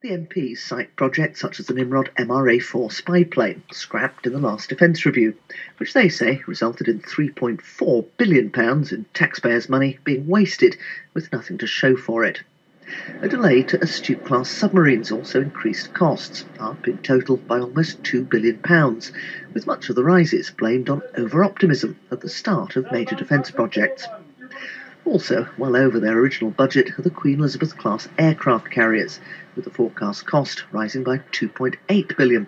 The MPs cite projects such as the Nimrod MRA-4 spy plane, scrapped in the last defence review, which they say resulted in £3.4 billion in taxpayers' money being wasted, with nothing to show for it. A delay to Astute-class submarines also increased costs, up in total by almost £2 billion, with much of the rises blamed on over-optimism at the start of major defence projects. Also, well over their original budget are the Queen Elizabeth-class aircraft carriers, with the forecast cost rising by £2.8 billion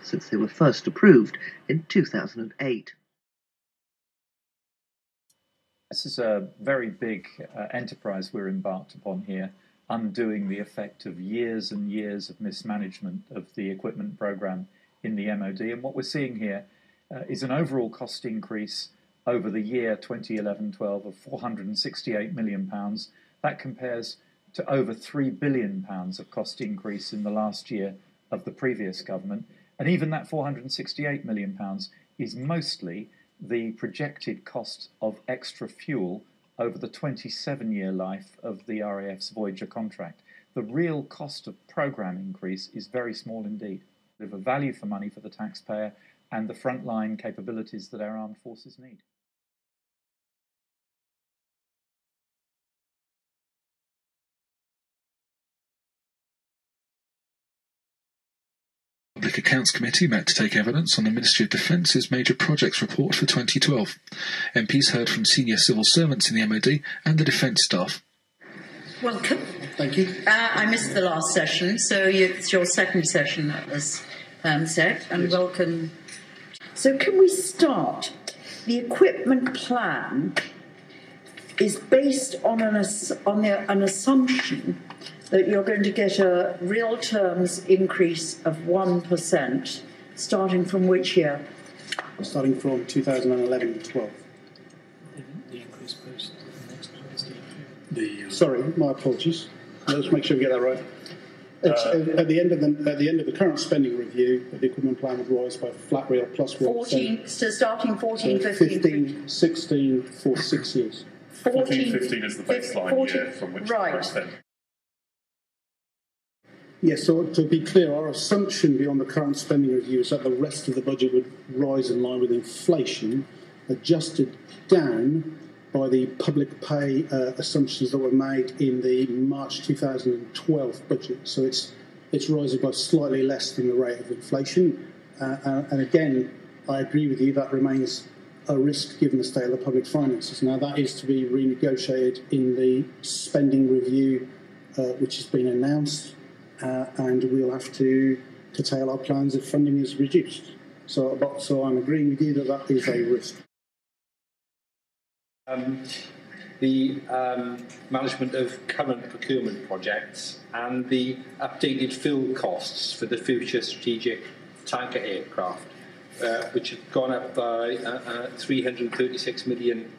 since they were first approved in 2008. This is a very big enterprise we're embarked upon here, undoing the effect of years and years of mismanagement of the equipment programme in the MOD. And what we're seeing here is an overall cost increase over the year 2011-12 of £468 million. That compares to over £3 billion of cost increase in the last year of the previous government. And even that £468 million is mostly the projected cost of extra fuel over the 27-year life of the RAF's Voyager contract. The real cost of programme increase is very small indeed. We have a value for money for the taxpayer and the frontline capabilities that our armed forces need. Public Accounts Committee met to take evidence on the Ministry of Defence's Major Projects Report for 2012. MPs heard from senior civil servants in the MOD and the Defence staff. Welcome. Thank you. I missed the last session, so it's your second session, as Pam said, and yes. Welcome. So can we start? The equipment plan is based on an assumption that you're going to get a real terms increase of 1%, starting from which year? Starting from 2011-12. The increase post the next policy. Sorry, my apologies. Let's make sure we get that right. At the end of the current spending review, the equipment plan would rise by flat rate plus 1%. 14, so starting 14, 15, 16 for 6 years. 14, 15 is the baseline year from which right. to spend. Yes, so to be clear, our assumption beyond the current spending review is that the rest of the budget would rise in line with inflation, adjusted down by the public pay assumptions that were made in the March 2012 budget. So it's rising by slightly less than the rate of inflation. And again, I agree with you, that remains a risk given the state of the public finances. Now, that is to be renegotiated in the spending review, which has been announced. And we'll have to curtail our plans if funding is reduced. So I'm agreeing with you that that is a risk. The management of current procurement projects and the updated fuel costs for the future strategic tanker aircraft, which have gone up by £336 million.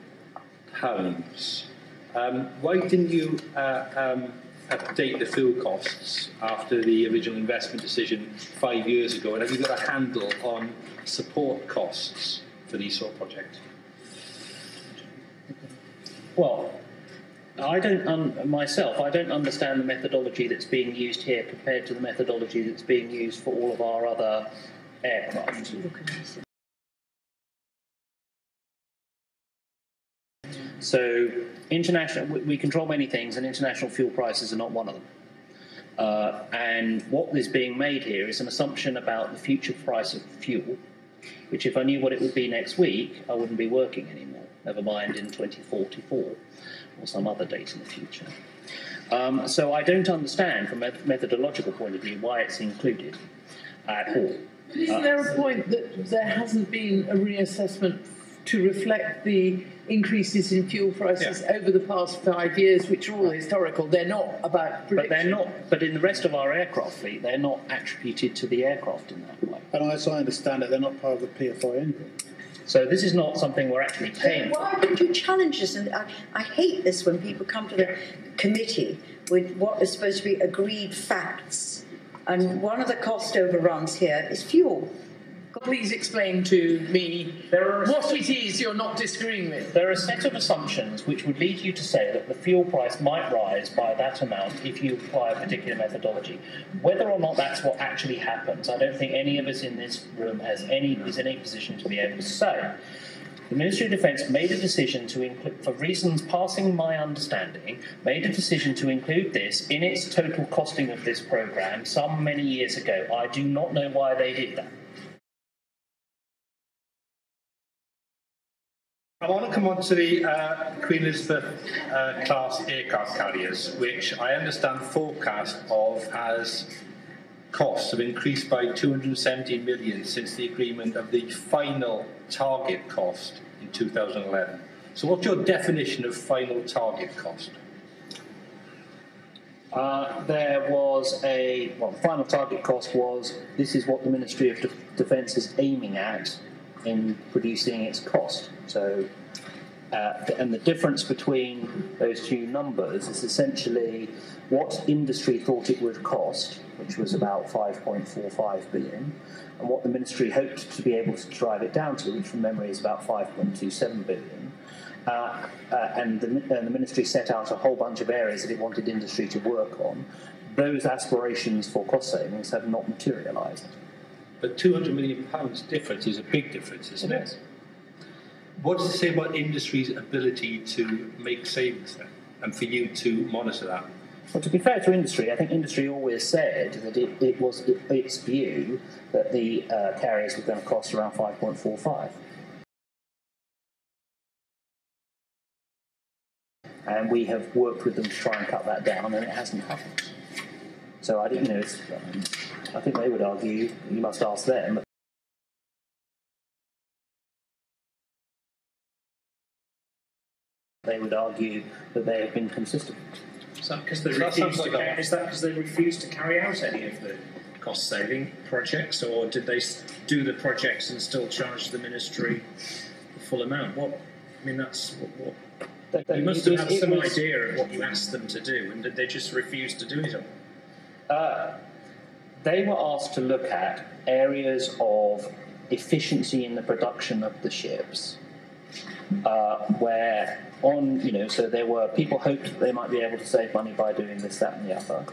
Why didn't you update the fuel costs after the original investment decision 5 years ago? And have you got a handle on support costs for these sort of projects? Well, I don't understand the methodology that's being used here compared to the methodology that's being used for all of our other aircraft. So, we control many things, and international fuel prices are not one of them. And what is being made here is an assumption about the future price of fuel, which if I knew what it would be next week, I wouldn't be working anymore, never mind in 2044 or some other date in the future. So I don't understand from a methodological point of view why it's included at all. Isn't there a point that there hasn't been a reassessment to reflect the increases in fuel prices over the past 5 years, which are all historical? They're not about prediction. But they're not. But in the rest of our aircraft fleet, they're not attributed to the aircraft in that way. And as I understand it, they're not part of the PFI anyway. So this is not something we're actually paying for. Why don't you challenge this? And I hate this when people come to the committee with what is supposed to be agreed facts. And one of the cost overruns here is fuel. Please explain to me what it is you're not disagreeing with. There are a set of assumptions which would lead you to say that the fuel price might rise by that amount if you apply a particular methodology. Whether or not that's what actually happens, I don't think any of us in this room is in any position to be able to say. The Ministry of Defence made a decision to include, for reasons passing my understanding, made a decision to include this in its total costing of this programme some many years ago. I do not know why they did that. I want to come on to the Queen Elizabeth class aircraft carriers, which I understand forecast of as costs have increased by 270 million since the agreement of the final target cost in 2011. So what's your definition of final target cost? There was the final target cost was, this is what the Ministry of Defence is aiming at in producing its cost. So, and the difference between those two numbers is essentially what industry thought it would cost, which was about 5.45 billion, and what the ministry hoped to be able to drive it down to, which from memory is about 5.27 billion. And the ministry set out a whole bunch of areas that it wanted industry to work on. Those aspirations for cost savings have not materialised. But £200 million difference is a big difference, isn't it? What does it say about industry's ability to make savings then, and for you to monitor that? Well, to be fair to industry, I think industry always said that it was its view that the carriers were going to cost around 5.45. And we have worked with them to try and cut that down, and it hasn't happened. So I think, I think they would argue, you must ask them. They would argue that they have been consistent. Is that because they refused to carry out any of the cost-saving projects, or did they do the projects and still charge the ministry the full amount? You must have had some idea of what you asked them to do, and did they just refuse to do it all? They were asked to look at areas of efficiency in the production of the ships, so there were people hoped that they might be able to save money by doing this, that, and the other.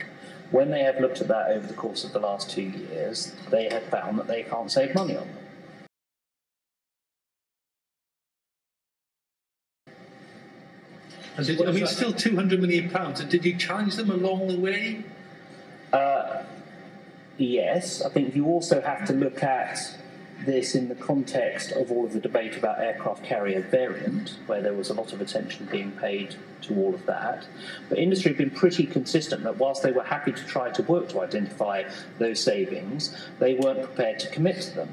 When they have looked at that over the course of the last 2 years, they have found that they can't save money on them. Still £200 million. And did you challenge them along the way? Yes. I think you also have to look at this in the context of all of the debate about aircraft carrier variant, where there was a lot of attention being paid to all of that. But industry have been pretty consistent that whilst they were happy to try to work to identify those savings, they weren't prepared to commit to them.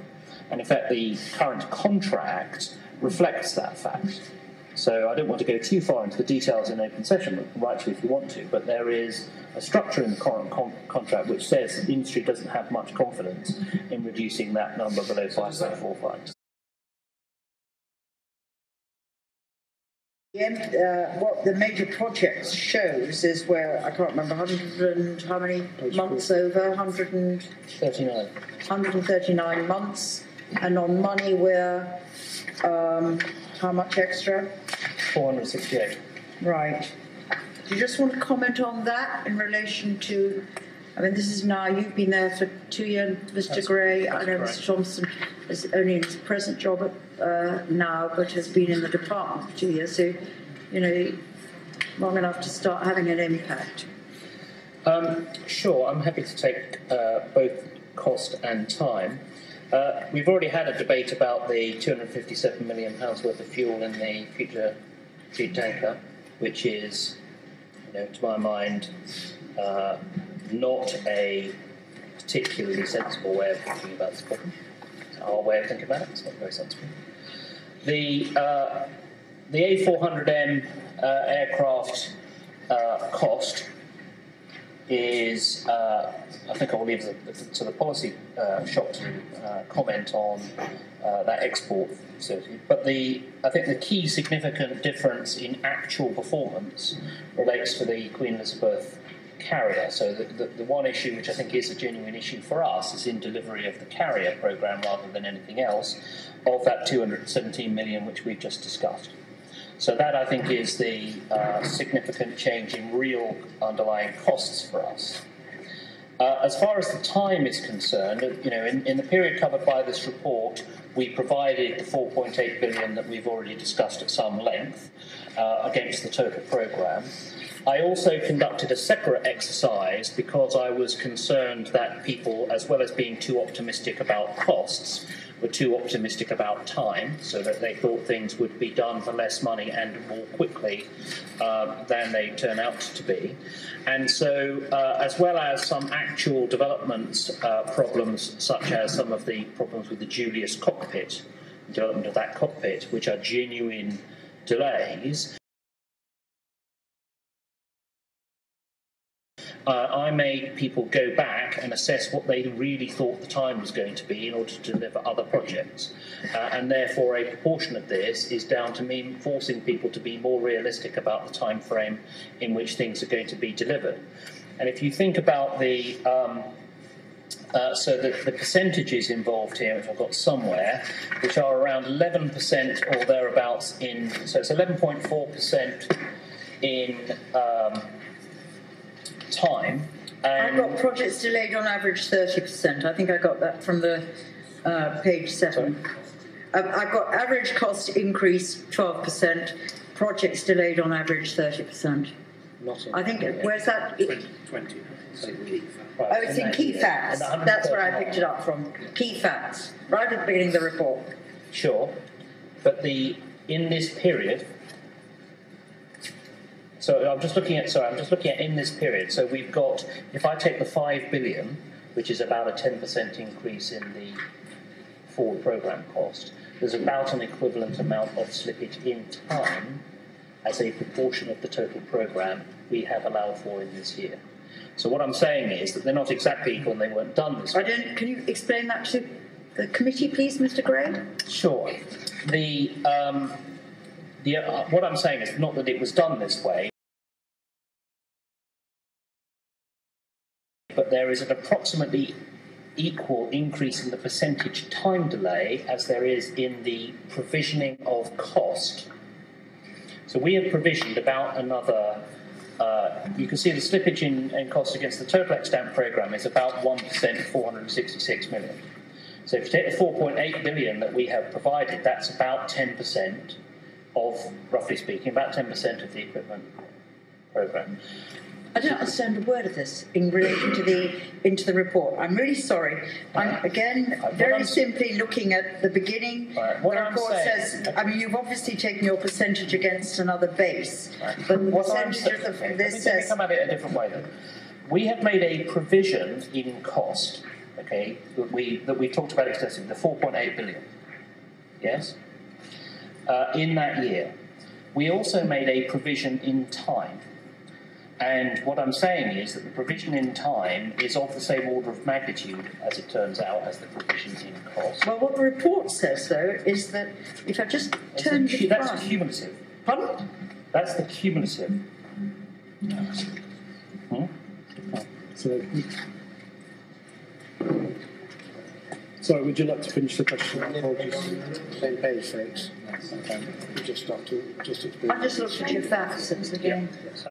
And in fact, the current contract reflects that fact. So I don't want to go too far into the details in open session, but write to if you want to, but there is a structure in the current contract which says that the industry doesn't have much confidence in reducing that number below 5.45. What the major projects shows is where, I can't remember, 100 and how many months over? 139. 139 months, and on money we're how much extra? 468. Right. Do you just want to comment on that in relation to, this is now, you've been there for 2 years, Mr. Gray. I know Mr. Thompson is only in his present job now, but has been in the department for 2 years, so, long enough to start having an impact. Sure, I'm happy to take both cost and time. We've already had a debate about the £257 million worth of fuel in the future fleet tanker, which is, to my mind, not a particularly sensible way of thinking about this problem. It's our way of thinking about it. It's not very sensible. The A400M aircraft cost is, I think I'll leave it to the policy shop to comment on that export facility. But I think the key significant difference in actual performance relates to the Queen Elizabeth carrier. So the one issue which I think is a genuine issue for us is in delivery of the carrier programme rather than anything else, of that 217 million which we've just discussed. So that, I think, is the significant change in real underlying costs for us. As far as the time is concerned, in the period covered by this report, we provided the 4.8 billion that we've already discussed at some length against the total programme. I also conducted a separate exercise because I was concerned that people, as well as being too optimistic about costs, were too optimistic about time, so that they thought things would be done for less money and more quickly than they turn out to be. And so, as well as some actual developments problems, such as some of the problems with the Julius cockpit, development of that cockpit, which are genuine delays, I made people go back and assess what they really thought the time was going to be in order to deliver other projects. And therefore, a proportion of this is down to me forcing people to be more realistic about the time frame in which things are going to be delivered. And if you think about the the percentages involved here, which I've got somewhere, which are around 11% or thereabouts so it's 11.4% in time. I've got projects delayed on average 30%. I think I got that from the page 7. I've got average cost increase 12%, projects delayed on average 30%. I think, where's that? 20. Oh, it's in key facts. That's where I picked it up from. Key facts, right at the beginning of the report. Sure, but in this period. So I'm just looking at in this period. So we've got, if I take the 5 billion, which is about a 10% increase in the forward programme cost, there's about an equivalent amount of slippage in time as a proportion of the total programme we have allowed for in this year. So what I'm saying is that they're not exactly equal and they weren't done this way. Can you explain that to the committee, please, Mr. Gray? Sure. What I'm saying is not that it was done this way, but there is an approximately equal increase in the percentage time delay as there is in the provisioning of cost. So we have provisioned about another, you can see the slippage in cost against the total extant programme is about 1%, 466 million. So if you take the 4.8 billion that we have provided, that's about 10% of, roughly speaking, about 10% of the equipment programme. I don't understand a word of this in relation to the report. I'm really sorry. I'm again very simply looking at the beginning. The report says, you've obviously taken your percentage against another base, but the percentage of this says. Let me come at it a different way then. We have made a provision in cost, okay, that we talked about extensively, the 4.8 billion. Yes? In that year. We also made a provision in time. And what I'm saying is that the provision in time is of the same order of magnitude, as it turns out, as the provision in cost. Well, what the report says, though, is that if I just turn the that's cumulative. Pardon? That's the cumulative. Sorry, would you like to finish the question? Apologies. Same page, thanks. Just explain. I just looked at your facts again. Yes.